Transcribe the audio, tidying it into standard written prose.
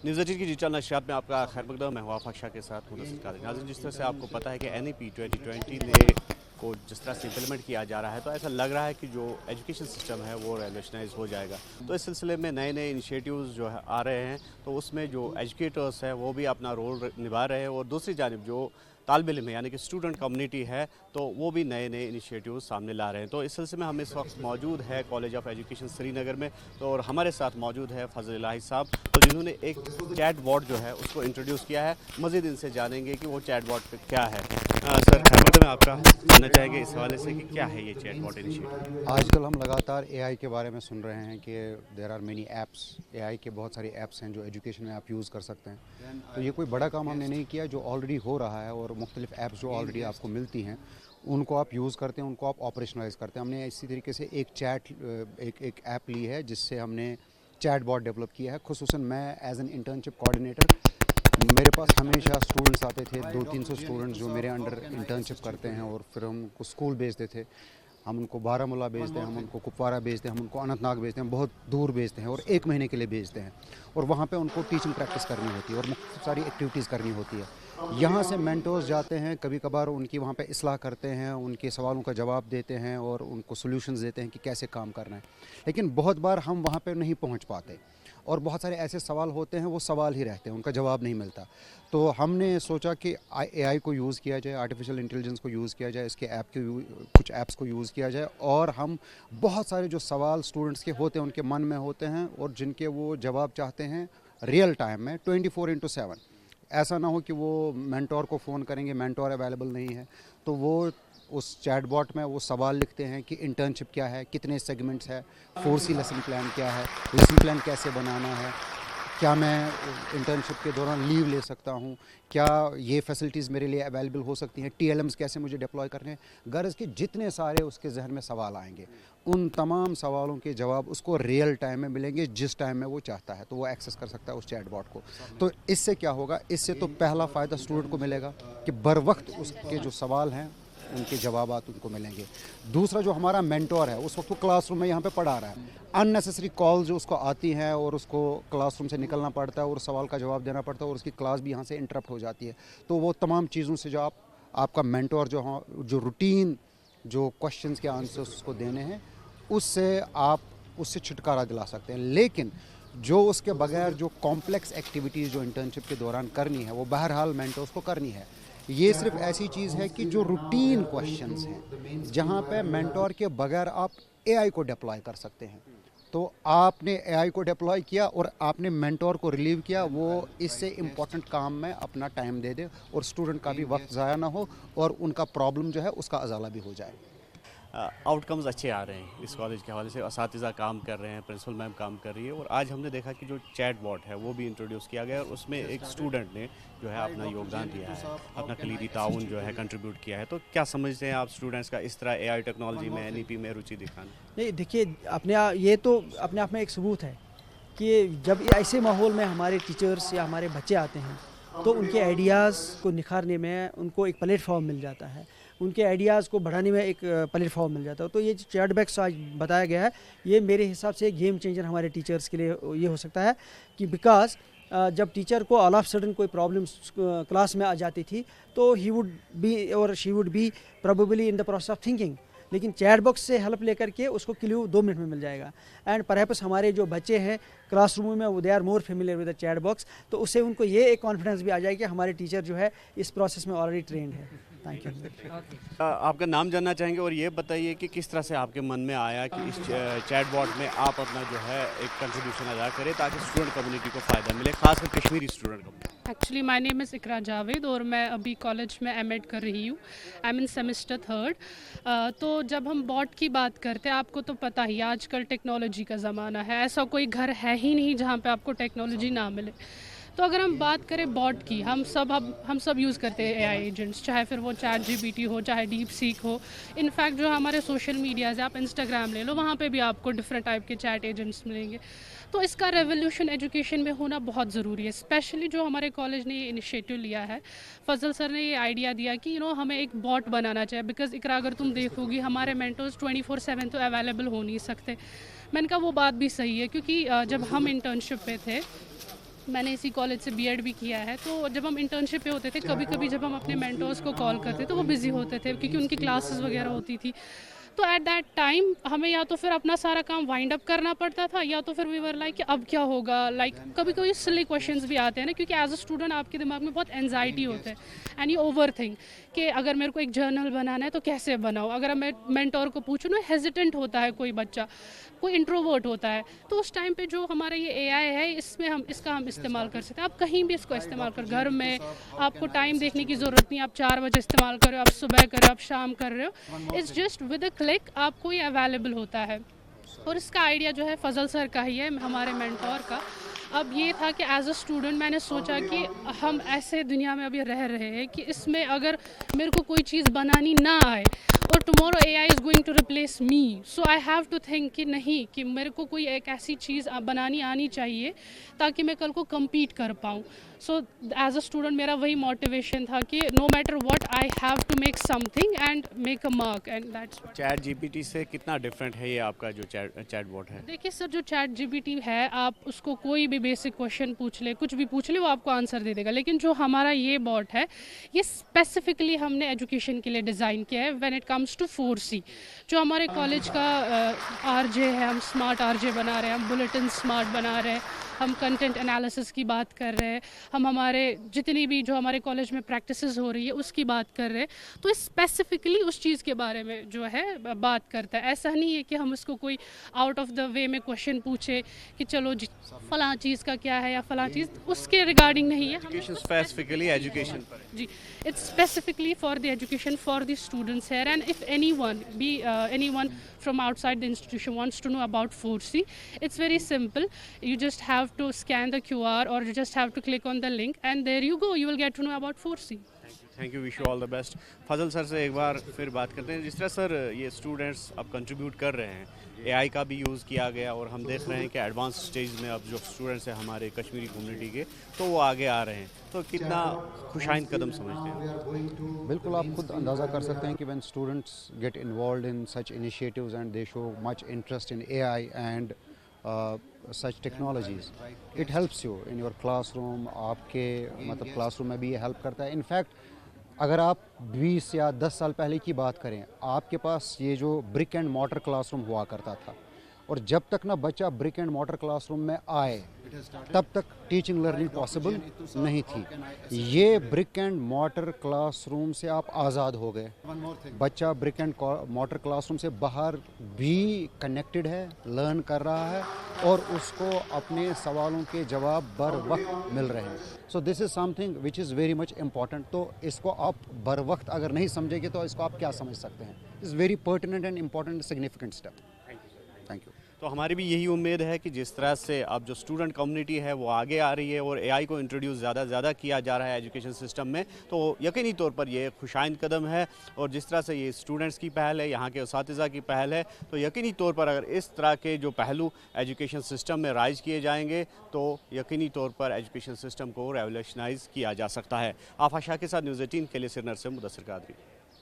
News eighteen की digital नशियात में आपका खैर मकदम। मैं हूं आफाक शाह के साथ मुदस्सिर कादरी। नाज़रीन, जिस तरह से आपको पता है कि NEP 2020 ने को जिस तरह से इम्प्लीमेंट किया जा रहा है, तो ऐसा लग रहा है कि जो एजुकेशन सिस्टम है वो रेवोल्यूशनाइज हो जाएगा। तो इस सिलसिले में नए नए इनिशिएटिव्स जो है आ रहे हैं, तो उसमें जो एजुकेटर्स हैं वो भी अपना रोल निभा रहे हैं, और दूसरी जानिब जो तालिब इल्म है यानी कि स्टूडेंट कम्युनिटी है, तो वो भी नए नए इनिशिएटिव्स सामने ला रहे हैं। तो इस सिलसिले में हम इस वक्त मौजूद है कॉलेज ऑफ एजुकेशन श्रीनगर में, तो और हमारे साथ मौजूद है फजल इलाही साहब, तो जिन्होंने एक चैट बॉट जो है उसको इंट्रोड्यूस किया है। मज़ीद इनसे जानेंगे कि वो चैट बॉट क्या है। सर, खैर में आपका जानना चाहेंगे इस हवाले से कि क्या है ये चैट बॉट इनिशिएटिव। आजकल हम लगातार एआई के बारे में सुन रहे हैं कि there are many apps, AI के बहुत सारी ऐप्स हैं जो एजुकेशन में आप यूज़ कर सकते हैं। तो ये कोई बड़ा काम हमने नहीं किया, जो ऑलरेडी हो रहा है, और मुख्तलिफ ऐप्स जो ऑलरेडी आपको मिलती हैं उनको आप यूज़ करते हैं, उनको आप ऑपरेशनलाइज करते हैं। हमने इसी तरीके से एक ऐप ली है जिससे हमने चैट बॉट डेवलप किया है। खुसूसन मैं एज एन इंटर्नशिप कोऑर्डिनेटर, मेरे पास हमेशा स्टूडेंट्स आते थे, 200-300 स्टूडेंट्स जो मेरे अंडर इंटर्नशिप करते हैं, और फिर हम उनको स्कूल भेजते थे। हम उनको बारामूला भेजते हैं, हम उनको कुपवारा भेजते हैं, हम उनको अनंतनाग भेजते हैं, बहुत दूर भेजते हैं, और 1 महीने के लिए भेजते हैं। और वहाँ पे उनको टीचिंग प्रैक्टिस करनी होती है और मुख्तलिफ सारी एक्टिविटीज़ करनी होती है। यहाँ से मेंटर्स जाते हैं, कभी कभार उनकी वहाँ पे इस्लाह करते हैं, उनके सवालों का जवाब देते हैं और उनको सॉल्यूशंस देते हैं कि कैसे काम करना है। लेकिन बहुत बार हम वहाँ पे नहीं पहुँच पाते, और बहुत सारे ऐसे सवाल होते हैं वो सवाल ही रहते हैं, उनका जवाब नहीं मिलता। तो हमने सोचा कि एआई को यूज़ किया जाए, आर्टिफिशियल इंटेलिजेंस को यूज़ किया जाए, इसके कुछ ऐप्स को यूज़ किया जाए, और हम बहुत सारे जो सवाल स्टूडेंट्स के होते हैं, उनके मन में होते हैं, और जिनके वो जवाब चाहते हैं रियल टाइम में 24/7। ऐसा ना हो कि वो मेंटोर को फ़ोन करेंगे, मेंटोर अवेलेबल नहीं है, तो वो उस चैट बॉट में वो सवाल लिखते हैं कि इंटर्नशिप क्या है, कितने सेगमेंट्स है, 4C लेसन प्लान क्या है, लेसन प्लान कैसे बनाना है, क्या मैं इंटर्नशिप के दौरान लीव ले सकता हूँ, क्या ये फैसिलिटीज़ मेरे लिए अवेलेबल हो सकती हैं, TLMs कैसे मुझे डिप्लॉय करने हैं। गर्ज़ के जितने सारे उसके जहन में सवाल आएंगे, उन तमाम सवालों के जवाब उसको रियल टाइम में मिलेंगे, जिस टाइम में वो चाहता है तो वो एक्सेस कर सकता है उस चैट बॉट को। तो इससे क्या होगा, इससे तो पहला फ़ायदा स्टूडेंट को मिलेगा कि बर वक्त उसके जो सवाल हैं उनके जवाबात उनको मिलेंगे। दूसरा, जो हमारा मेंटोर है उस वक्त वो क्लासरूम में यहाँ पे पढ़ा रहा है, अननेसेसरी कॉल जो उसको आती हैं और उसको क्लासरूम से निकलना पड़ता है और सवाल का जवाब देना पड़ता है, और उसकी क्लास भी यहाँ से इंटरप्ट हो जाती है। तो वो तमाम चीज़ों से जो आपका मेंटोर जो रूटीन जो क्वेश्चंस के आंसर्स उसको देने हैं, उससे आप उससे छुटकारा दिला सकते हैं। लेकिन जो उसके बगैर जो कॉम्प्लेक्स एक्टिविटीज़ जो इंटर्नशिप के दौरान करनी है, वो बहरहाल मेंटर्स को करनी है। ये सिर्फ ऐसी चीज़ है कि जो रूटीन क्वेश्चंस हैं, जहाँ पे मेंटोर के बगैर आप एआई को डिप्लॉय कर सकते हैं। तो आपने एआई को डिप्लॉय किया और आपने मेंटोर को रिलीव किया, वो इससे इम्पोर्टेंट काम में अपना टाइम दे दे, और स्टूडेंट का भी वक्त ज़ाया ना हो, और उनका प्रॉब्लम जो है उसका अजाला भी हो जाए। आउटकम्स अच्छे आ रहे हैं इस कॉलेज के हवाले से, असातिज़ा काम कर रहे हैं, प्रिंसिपल मैम काम कर रही है, और आज हमने देखा कि जो चैट बॉट है वो भी इंट्रोड्यूस किया गया, और उसमें एक स्टूडेंट ने जो है अपना योगदान दिया है, अपना कलीदी ताउन जो है कंट्रीब्यूट किया है। तो क्या समझते हैं आप स्टूडेंट्स का इस तरह एआई टेक्नोलॉजी में, NEP में रुचि दिखाना? नहीं, देखिए, ये तो अपने आप में एक सबूत है कि जब ऐसे माहौल में हमारे टीचर्स या हमारे बच्चे आते हैं, तो उनके आइडियाज़ को निखारने में उनको एक प्लेटफॉर्म मिल जाता है, उनके आइडियाज़ को बढ़ाने में एक प्लेटफॉर्म मिल जाता है। तो ये जो चैट बॉक्स आज बताया गया है, ये मेरे हिसाब से एक गेम चेंजर हमारे टीचर्स के लिए ये हो सकता है कि बिकॉज जब टीचर को ऑल ऑफ सडन कोई प्रॉब्लम क्लास में आ जाती थी, तो ही वुड बी और she would be probably in the process of thinking, लेकिन चैट बॉक्स से हेल्प लेकर के उसको क्लू 2 मिनट में मिल जाएगा। एंड परहैप्स हमारे जो बच्चे हैं क्लासरूम में, वो they are more familiar with the chat box, तो उससे उनको ये एक कॉन्फिडेंस भी आ जाएगा कि हमारे टीचर जो है इस प्रोसेस में ऑलरेडी ट्रेंड है। Thank you. आपका नाम जानना चाहेंगे, और ये बताइए कि किस तरह से आपके मन में आया कि इस चैट बॉट में आप अपना जो है एक कंट्रीब्यूशन अदा करें ताकि स्टूडेंट कम्युनिटी को फ़ायदा मिले, खासकर कश्मीरी स्टूडेंट को। एक्चुअली माय नेम इज़ इकरा जावेद, और मैं अभी कॉलेज में M.Ed कर रही हूँ। I am in semester 3rd। तो जब हम बॉट की बात करते हैं, आपको तो पता ही आजकल टेक्नोलॉजी का ज़माना है, ऐसा कोई घर है ही नहीं जहाँ पे आपको टेक्नोलॉजी ना मिले। तो अगर हम बात करें बॉट की, हम सब यूज़ करते हैं एआई एजेंट्स, चाहे फिर वो ChatGPT हो, चाहे डीप सीक हो। इनफैक्ट जो हमारे सोशल मीडियाज़ है, आप इंस्टाग्राम ले लो, वहाँ पे भी आपको डिफरेंट टाइप के चैट एजेंट्स मिलेंगे। तो इसका रेवोल्यूशन एजुकेशन में होना बहुत ज़रूरी है, स्पेशली जो हमारे कॉलेज ने ये इनिशिएटिव लिया है। फजल सर ने ये आइडिया दिया कि हमें एक बॉट बनाना चाहिए, बिकॉज इकरा अगर तुम देखोगी हमारे मेंटर्स 24/7 तो अवेलेबल हो नहीं सकते। मैंने कहा वो बात भी सही है, क्योंकि जब हम इंटर्नशिप पे थे میں نے اسی کالج سے بی ایڈ بھی کیا ہے. تو جب ہم انٹرنشپ پہ ہوتے تھے کبھی کبھی جب ہم اپنے مینٹورس کو کال کرتے تو وہ بزی ہوتے تھے کیونکہ ان کی کلاسز وغیرہ ہوتی تھی. تو ایٹ دیٹ ٹائم ہمیں یا تو پھر اپنا سارا کام وائنڈ اپ کرنا پڑتا تھا یا تو پھر وی ور لائک کہ اب کیا ہوگا. لائک کبھی کبھی سلی کویشچنز بھی آتے ہیں نا, کیونکہ ایز اے اسٹوڈنٹ آپ کے دماغ میں بہت انزائٹی ہوتا ہے اینڈ یو اوور تھنک کہ اگر میرے کو ایک جرنل بنانا ہے تو کیسے بناؤ. اگر میں مینٹور کو پوچھوں نا, ہیزیٹنٹ ہوتا ہے کوئی بچہ, کوئی انٹروورٹ ہوتا ہے. تو اس ٹائم پہ جو ہمارا یہ اے آئی ہے اس کا ہم استعمال کر سکتے ہیں. آپ کہیں بھی اس کو استعمال کر, گھر میں آپ کو ٹائم دیکھنے کی ضرورت نہیں, آپ 4 بجے استعمال کر رہے ہو, آپ صبح کر رہے ہو, آپ شام کر رہے ہو, it's just with a click آپ کو یہ اویلیبل ہوتا ہے. اور اس کا آئیڈیا جو ہے فضل سر کا ہی ہے, ہمارے مینٹور کا. اب یہ تھا کہ ایز اے اسٹوڈنٹ میں نے سوچا کہ ہم ایسے دنیا میں ابھی رہ رہے ہیں کہ اس میں اگر میرے کو کوئی چیز بنانی نہ آئے اور tomorrow A I is going to replace me, so I have to think کہ نہیں, کہ میرے کو کوئی ایک ایسی چیز بنانی آنی چاہیے تاکہ میں کل کو کمپیٹ کر پاؤں. سو ایز اے اسٹوڈنٹ میرا وہی موٹیویشن تھا کہ no matter what I have to make something and make a mark, and that's what. ChatGPT سے کتنا ڈفرینٹ ہے یہ آپ کا جو چیٹ بوٹ ہے؟ دیکھیے سر, جو چیٹ جی پی ٹی ہے آپ اس کو کوئی بھی بیسک کویشچن پوچھ لے, کچھ بھی پوچھ لے, وہ آپ کو آنسر دے دے گا. لیکن جو ہمارا یہ بوٹ ہے یہ اسپیسیفکلی ہم نے ایجوکیشن کے لیے ڈیزائن کیا ہے when it comes to 4C. جو ہمارے کالج کا آر جے ہے, ہم اسمارٹ آر جے بنا رہے ہیں, ہم بلیٹن اسمارٹ بنا رہے ہیں, ہم کنٹینٹ انالیسس کی بات کر رہے ہیں, ہم ہمارے جتنی بھی جو ہمارے کالج میں پریکٹسز ہو رہی ہے اس کی بات کر رہے ہیں. تو اسپیسیفکلی اس چیز کے بارے میں جو ہے بات کرتا ہے. ایسا نہیں ہے کہ ہم اس کو کوئی آؤٹ آف دا وے میں کویشچن پوچھے کہ چلو جی فلاں چیز کا کیا ہے یا فلاں چیز, اس کے ریگارڈنگ نہیں ہے. ایجوکیشن اسپیسیفکلی ایجوکیشن پر ہے. جی, it's specifically for the education for the students here. And if any one from outside the institution wants to know about 4C, it's very simple. You just have to scan the QR or you just have to click on the link and there you go, you will get to know about 4C. Thank you, wish you all the best. فضل سر سے ایک بار پھر بات کرتے ہیں. جس طرح سر یہ students اب کنٹریبیوٹ کر رہے ہیں, اے آئی کا بھی یوز کیا گیا اور ہم دیکھ رہے ہیں کہ ایڈوانس اسٹیج میں اب جو اسٹوڈنٹس ہیں ہمارے کشمیری کمیونٹی کے, تو وہ آگے آ رہے ہیں, تو کتنا خوشائند قدم سمجھتے ہیں؟ بالکل آپ خود اندازہ کر سکتے ہیں کہ when students get involved in such initiatives and they show much interest in A I and such technologies, it helps you in your classroom. آپ کے مطلب کلاس روم میں بھی یہ ہیلپ کرتا ہے. انفیکٹ اگر آپ 20 یا 10 سال پہلے کی بات کریں, آپ کے پاس یہ جو برک اینڈ مارٹر کلاس روم ہوا کرتا تھا, اور جب تک نہ بچہ برک اینڈ مارٹر کلاس روم میں آئے تب تک ٹیچنگ لرننگ پاسبل نہیں تھی. یہ برک اینڈ مارٹر کلاس روم سے آپ آزاد ہو گئے. بچہ برک اینڈ مارٹر کلاس روم سے باہر بھی کنیکٹڈ ہے, لرن کر رہا ہے, اور اس کو اپنے سوالوں کے جواب بر وقت مل رہے ہیں. So this is something which is very much important. تو اس کو آپ بر وقت اگر نہیں سمجھیں گے تو اس کو آپ کیا سمجھ سکتے ہیں. It's very pertinent and important significant step. Thank you. تو ہماری بھی یہی امید ہے کہ جس طرح سے اب جو اسٹوڈنٹ کمیونٹی ہے وہ آگے آ رہی ہے اور اے آئی کو انٹروڈیوس زیادہ کیا جا رہا ہے ایجوکیشن سسٹم میں, تو یقینی طور پر یہ خوشائند قدم ہے. اور جس طرح سے یہ اسٹوڈنٹس کی پہل ہے, یہاں کے اساتذہ کی پہل ہے, تو یقینی طور پر اگر اس طرح کے جو پہلو ایجوکیشن سسٹم میں رائج کیے جائیں گے تو یقینی طور پر ایجوکیشن سسٹم کو ریولیوشنائز کیا جا سکتا ہے. آفا شاہ کے ساتھ نیوز 18 کے لیے سرنر سے مدثر قادری.